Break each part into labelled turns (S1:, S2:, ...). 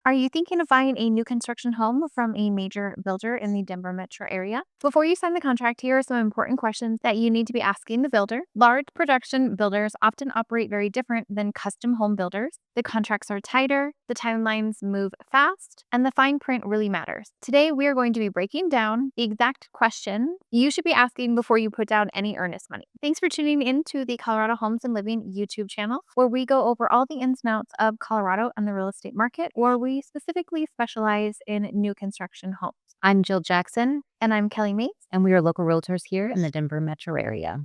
S1: Are you thinking of buying a new construction home from a major builder in the Denver metro area? Before you sign the contract, here are some important questions that you need to be asking the builder. Large production builders often operate very different than custom home builders. The contracts are tighter, the timelines move fast, and the fine print really matters. Today, we are going to be breaking down the exact question you should be asking before you put down any earnest money. Thanks for tuning in to the Colorado Homes and Living YouTube channel, where we go over all the ins and outs of Colorado and the real estate market, where we specifically specialize in new construction homes. I'm Jill Jackson. And I'm Kelly Mates.
S2: And we are local realtors here in the Denver metro area.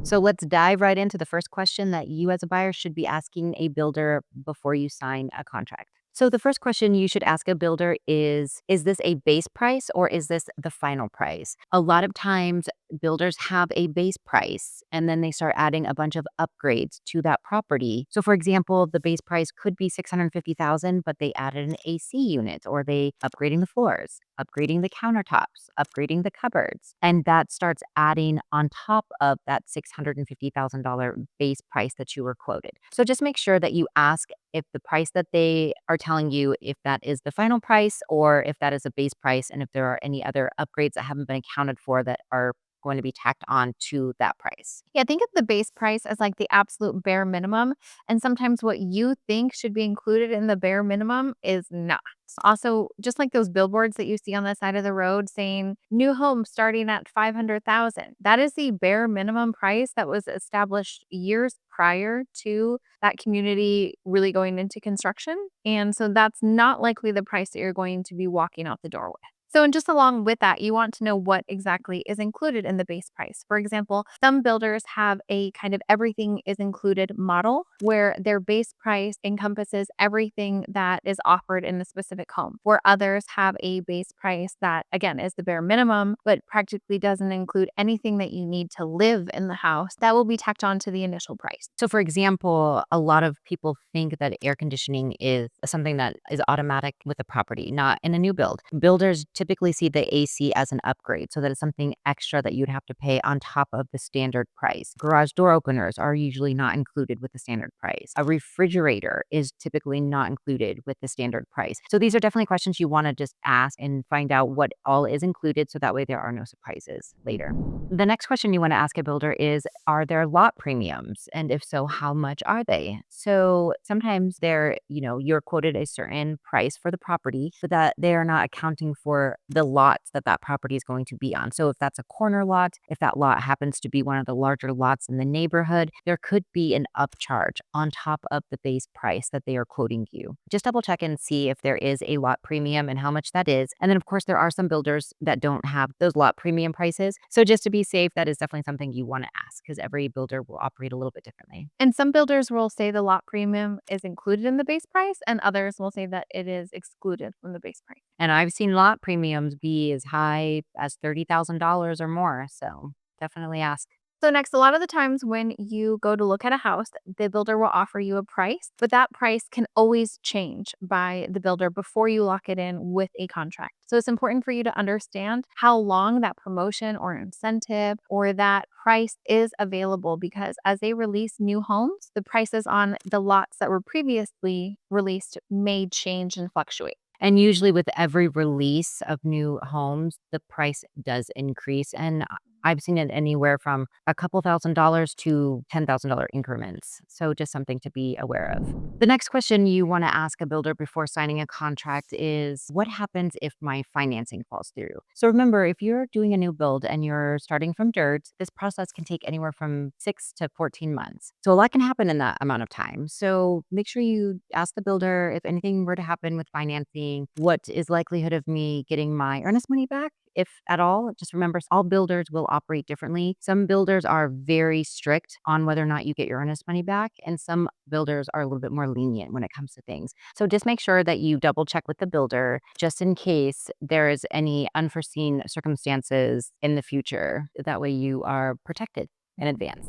S2: So let's dive right into the first question that you as a buyer should be asking a builder before you sign a contract. So the first question you should ask a builder is this a base price or is this the final price? A lot of times builders have a base price and then they start adding a bunch of upgrades to that property. So for example, the base price could be 650,000, but they added an AC unit or they upgrading the floors, upgrading the countertops, upgrading the cupboards, and that starts adding on top of that $650,000 base price that you were quoted. So just make sure that you ask if the price that they are telling you, if that is the final price or if that is a base price, and if there are any other upgrades that haven't been accounted for that are going to be tacked on to that price.
S1: Yeah, think of the base price as like the absolute bare minimum. And sometimes what you think should be included in the bare minimum is not. Also, just like those billboards that you see on the side of the road saying new home starting at 500,000. That is the bare minimum price that was established years prior to that community really going into construction. And so that's not likely the price that you're going to be walking out the door with. So, and just along with that, you want to know what exactly is included in the base price. For example, some builders have a kind of everything is included model where their base price encompasses everything that is offered in the specific home, where others have a base price that, again, is the bare minimum, but practically doesn't include anything that you need to live in the house that will be tacked on to the initial price.
S2: So, for example, a lot of people think that air conditioning is something that is automatic with a property, not in a new build. Builders typically see the AC as an upgrade, so that it's something extra that you'd have to pay on top of the standard price. Garage door openers are usually not included with the standard price. A refrigerator is typically not included with the standard price. So, these are definitely questions you want to just ask and find out what all is included so that way there are no surprises later. The next question you want to ask a builder is, are there lot premiums? And if so, how much are they? So sometimes you're quoted a certain price for the property, but that they are not accounting for the lots that that property is going to be on. So if that's a corner lot, if that lot happens to be one of the larger lots in the neighborhood, there could be an upcharge on top of the base price that they are quoting you. Just double check and see if there is a lot premium and how much that is. And then of course, there are some builders that don't have those lot premium prices. So just to be safe, that is definitely something you want to ask because every builder will operate a little bit differently.
S1: And some builders will say the lot premium is included in the base price, and others will say that it is excluded from the base price.
S2: And I've seen lot premiums be as high as $30,000 or more. So definitely ask.
S1: So next, a lot of the times when you go to look at a house, the builder will offer you a price, but that price can always change by the builder before you lock it in with a contract. So it's important for you to understand how long that promotion or incentive or that price is available because as they release new homes, the prices on the lots that were previously released may change and fluctuate.
S2: And usually with every release of new homes, the price does increase. And I've seen it anywhere from a couple $1,000s to $10,000 increments. So just something to be aware of. The next question you want to ask a builder before signing a contract is, what happens if my financing falls through? So remember, if you're doing a new build and you're starting from dirt, this process can take anywhere from 6 to 14 months. So a lot can happen in that amount of time. So make sure you ask the builder if anything were to happen with financing, what is likelihood of me getting my earnest money back? If at all. Just remember, all builders will operate differently. Some builders are very strict on whether or not you get your earnest money back, and some builders are a little bit more lenient when it comes to things. So just make sure that you double check with the builder just in case there is any unforeseen circumstances in the future. That way you are protected. in advance.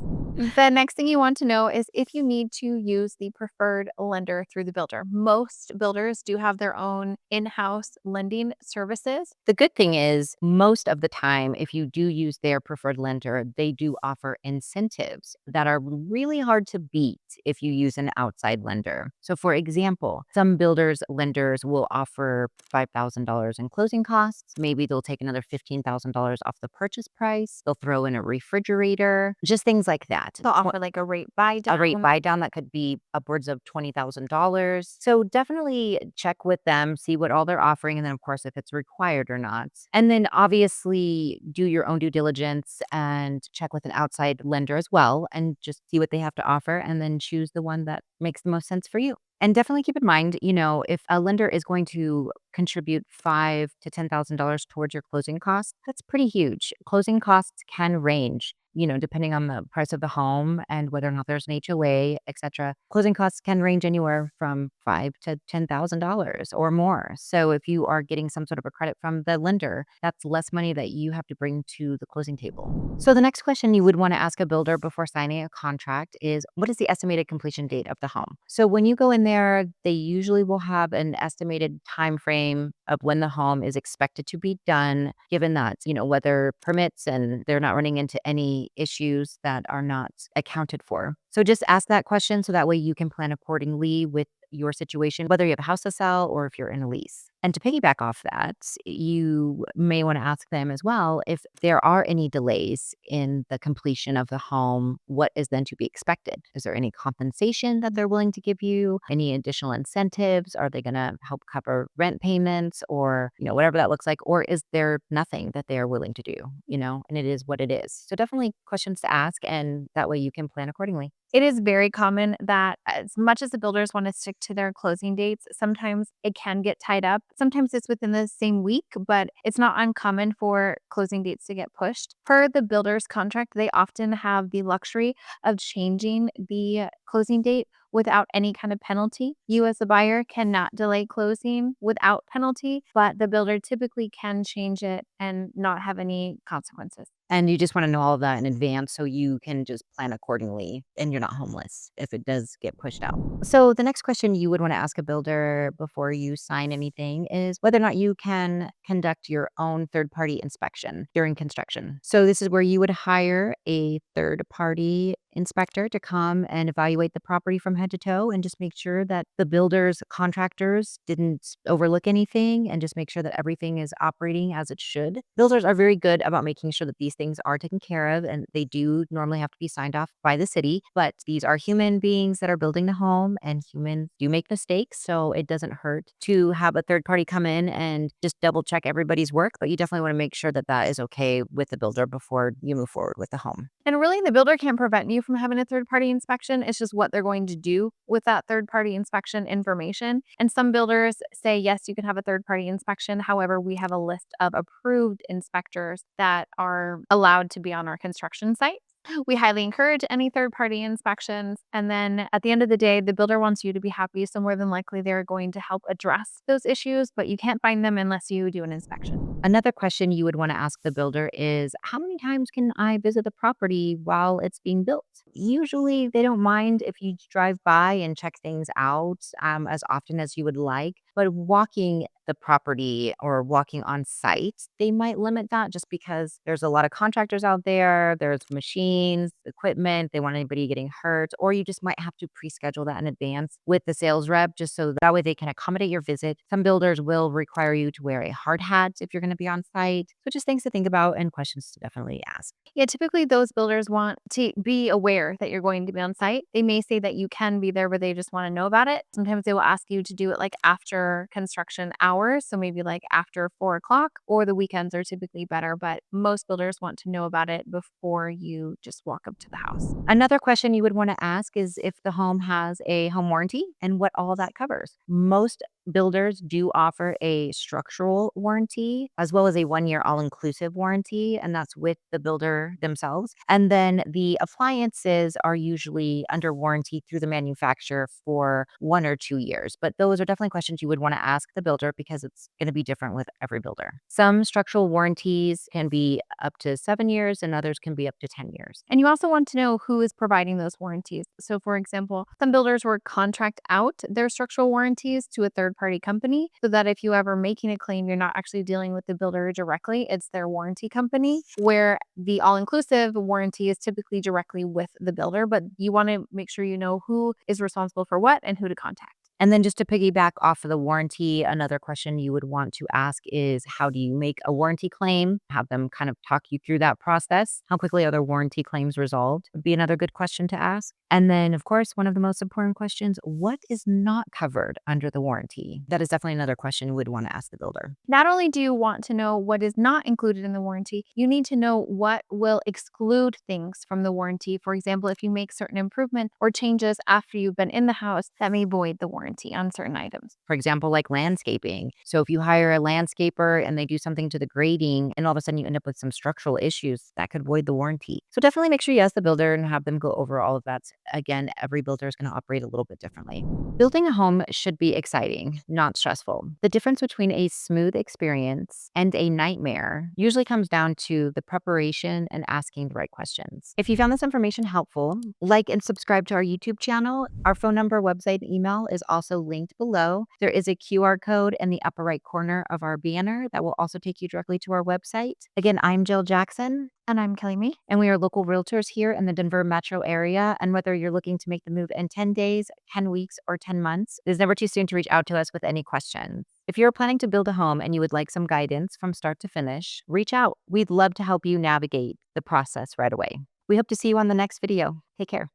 S1: The next thing you want to know is if you need to use the preferred lender through the builder. Most builders do have their own in-house lending services.
S2: The good thing is, most of the time, if you do use their preferred lender, they do offer incentives that are really hard to beat if you use an outside lender. So, for example, some builders' lenders will offer $5,000 in closing costs. Maybe they'll take another $15,000 off the purchase price. They'll throw in a refrigerator, just things like that.
S1: They'll offer like a rate buy
S2: A rate
S1: down.
S2: buy down that could be upwards of $20,000. So definitely check with them, see what all they're offering, and then, of course, if it's required or not. And then obviously do your own due diligence and check with an outside lender as well, and just see what they have to offer, and then choose the one that makes the most sense for you. And definitely keep in mind, if a lender is going to contribute $5,000 to $10,000 towards your closing costs, that's pretty huge. Closing costs can range, depending on the price of the home and whether or not there's an HOA, etc. Closing costs can range anywhere from $5,000 to $10,000 or more. So if you are getting some sort of a credit from the lender, that's less money that you have to bring to the closing table. So the next question you would want to ask a builder before signing a contract is, what is the estimated completion date of the home? So when you go in there, they usually will have an estimated time frame of when the home is expected to be done, given that, weather permits and they're not running into any issues that are not accounted for. So just ask that question so that way you can plan accordingly with your situation, whether you have a house to sell or if you're in a lease. And to piggyback off that, you may want to ask them as well if there are any delays in the completion of the home, what is then to be expected? Is there any compensation that they're willing to give you? Any additional incentives? Are they going to help cover rent payments or, whatever that looks like? Or is there nothing that they are willing to do, and it is what it is? So definitely questions to ask, and that way you can plan accordingly.
S1: It is very common that as much as the builders want to stick to their closing dates, sometimes it can get tied up. Sometimes it's within the same week, but it's not uncommon for closing dates to get pushed. Per the builder's contract, they often have the luxury of changing the closing date without any kind of penalty. You, as a buyer, cannot delay closing without penalty, but the builder typically can change it and not have any consequences.
S2: And you just want to know all of that in advance so you can just plan accordingly and you're not homeless if it does get pushed out. So, the next question you would want to ask a builder before you sign anything is whether or not you can conduct your own third party inspection during construction. So, this is where you would hire a third party inspector to come and evaluate the property from head to toe and just make sure that the builder's contractors didn't overlook anything and just make sure that everything is operating as it should. Builders are very good about making sure that these things are taken care of, and they do normally have to be signed off by the city, but these are human beings that are building the home, and humans do make mistakes, so it doesn't hurt to have a third party come in and just double check everybody's work, but you definitely want to make sure that that is okay with the builder before you move forward with the home.
S1: And really, the builder can't prevent you from having a third party inspection. It's just what they're going to do with that third party inspection information. And some builders say, yes, you can have a third party inspection. However, we have a list of approved inspectors that are allowed to be on our construction site. We highly encourage any third party inspections. And then at the end of the day, the builder wants you to be happy. So, more than likely, they're going to help address those issues, but you can't find them unless you do an inspection.
S2: Another question you would want to ask the builder is, how many times can I visit the property while it's being built? Usually, they don't mind if you drive by and check things out as often as you would like, but walking the property or walking on site, they might limit that just because there's a lot of contractors out there, there's machines, equipment, they want anybody getting hurt, or you just might have to pre-schedule that in advance with the sales rep just so that way they can accommodate your visit. Some builders will require you to wear a hard hat if you're going to be on site. So just things to think about and questions to definitely ask.
S1: Yeah, typically those builders want to be aware that you're going to be on site. They may say that you can be there, but they just want to know about it. Sometimes they will ask you to do it like after construction hours. So maybe like after 4 o'clock, or the weekends are typically better. But most builders want to know about it before you just walk up to the house.
S2: Another question you would want to ask is if the home has a home warranty and what all that covers. Most builders do offer a structural warranty as well as a 1-year all-inclusive warranty, and that's with the builder themselves. And then the appliances are usually under warranty through the manufacturer for 1 or 2 years. But those are definitely questions you would want to ask the builder because it's going to be different with every builder. Some structural warranties can be up to 7 years and others can be up to 10 years.
S1: And you also want to know who is providing those warranties. So, for example, some builders will contract out their structural warranties to a third party company so that if you ever making a claim, you're not actually dealing with the builder directly, it's their warranty company, where the all inclusive warranty is typically directly with the builder. But you want to make sure you know who is responsible for what and who to contact.
S2: And then just to piggyback off of the warranty, another question you would want to ask is how do you make a warranty claim? Have them kind of talk you through that process. How quickly are their warranty claims resolved? Would be another good question to ask. And then, of course, one of the most important questions, what is not covered under the warranty? That is definitely another question you would want to ask the builder.
S1: Not only do you want to know what is not included in the warranty, you need to know what will exclude things from the warranty. For example, if you make certain improvements or changes after you've been in the house, that may void the warranty on certain items.
S2: For example, like landscaping. So if you hire a landscaper and they do something to the grading and all of a sudden you end up with some structural issues, that could void the warranty. So definitely make sure you ask the builder and have them go over all of that. Again, every builder is going to operate a little bit differently. Building a home should be exciting, not stressful. The difference between a smooth experience and a nightmare usually comes down to the preparation and asking the right questions. If you found this information helpful, like and subscribe to our YouTube channel. Our phone number, website, and email is also linked below. There is a QR code in the upper right corner of our banner that will also take you directly to our website. Again, I'm Jill Jackson.
S1: And I'm Kelly Mee.
S2: And we are local realtors here in the Denver metro area. And whether you're looking to make the move in 10 days, 10 weeks, or 10 months, it is never too soon to reach out to us with any questions. If you're planning to build a home and you would like some guidance from start to finish, reach out. We'd love to help you navigate the process right away. We hope to see you on the next video. Take care.